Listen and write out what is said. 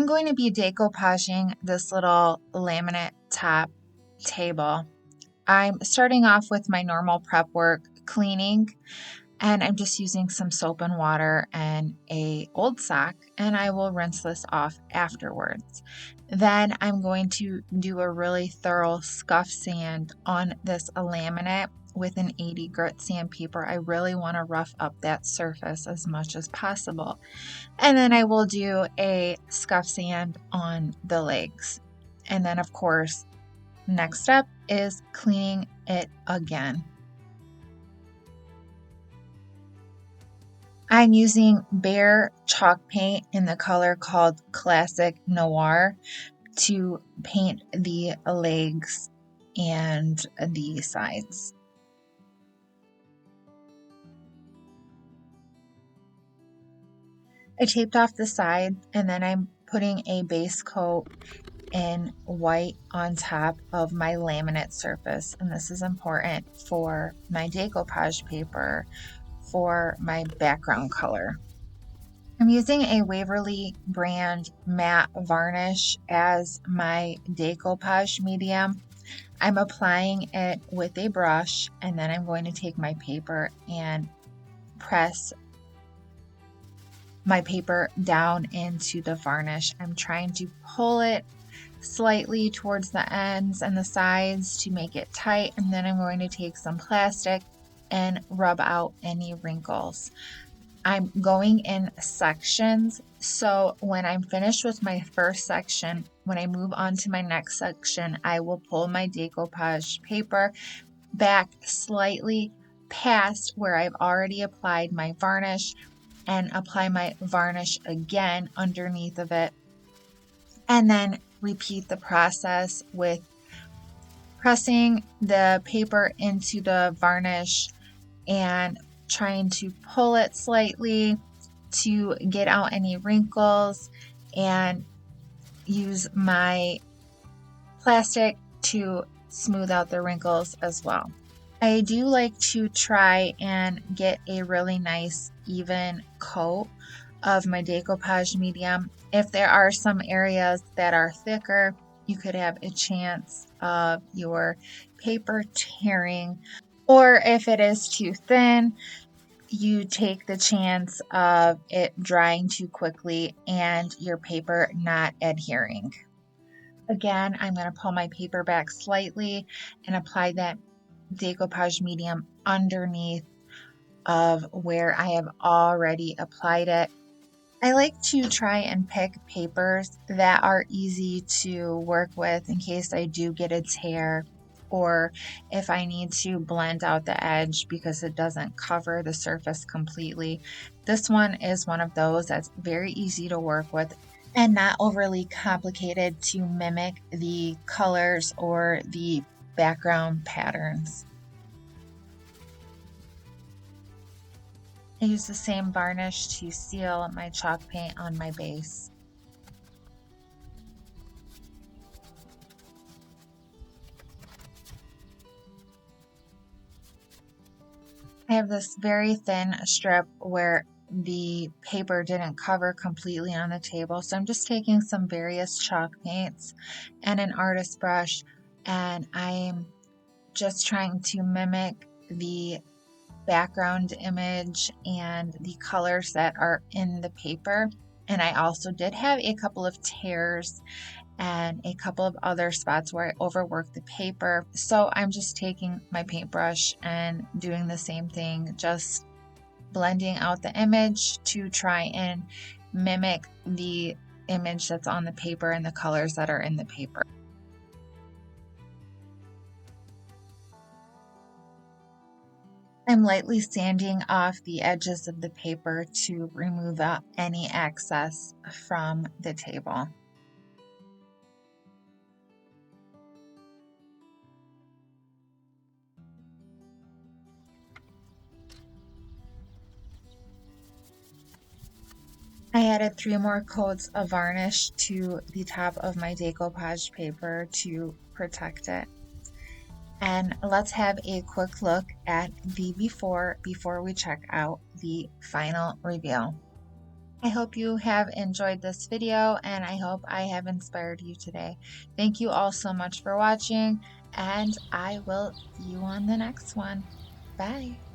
going to be decoupaging this little laminate top table. I'm starting off with my normal prep work cleaning, and I'm just using some soap and water and a old sock, and I will rinse this off afterwards. Then I'm going to do a really thorough scuff sand on this laminate with an 80 grit sandpaper. I really want to rough up that surface as much as possible. And then I will do a scuff sand on the legs. And then of course, next step is cleaning it again. I'm using Bear chalk paint in the color called Classic Noir to paint the legs and the sides. I taped off the side, and then I'm putting a base coat in white on top of my laminate surface, and this is important for my decoupage paper for my background color. I'm using a Waverly brand matte varnish as my decoupage medium. I'm applying it with a brush, and then I'm going to take my paper and press my paper down into the varnish. I'm trying to pull it slightly towards the ends and the sides to make it tight, and then I'm going to take some plastic and rub out any wrinkles. I'm going in sections, so when I'm finished with my first section, when I move on to my next section, I will pull my decoupage paper back slightly past where I've already applied my varnish and apply my varnish again underneath of it, and then repeat the process with pressing the paper into the varnish and trying to pull it slightly to get out any wrinkles, and use my plastic to smooth out the wrinkles as well. I do like to try and get a really nice even coat of my decoupage medium. If there are some areas that are thicker, you could have a chance of your paper tearing, or if it is too thin, you take the chance of it drying too quickly and your paper not adhering. Again, I'm going to pull my paper back slightly and apply that decoupage medium underneath of where I have already applied it. I like to try and pick papers that are easy to work with in case I do get a tear, or if I need to blend out the edge because it doesn't cover the surface completely. This one is one of those that's very easy to work with and not overly complicated to mimic the colors or the background patterns. I use the same varnish to seal my chalk paint on my base. I have this very thin strip where the paper didn't cover completely on the table, so I'm just taking some various chalk paints and an artist brush, and I'm just trying to mimic the background image and the colors that are in the paper. And I also did have a couple of tears and a couple of other spots where I overworked the paper. So I'm just taking my paintbrush and doing the same thing, just blending out the image to try and mimic the image that's on the paper and the colors that are in the paper. I'm lightly sanding off the edges of the paper to remove out any excess from the table. I added 3 more coats of varnish to the top of my decoupage paper to protect it. And let's have a quick look at the before we check out the final reveal. I hope you have enjoyed this video and I hope I have inspired you today. Thank you all so much for watching, and I will see you on the next one. Bye.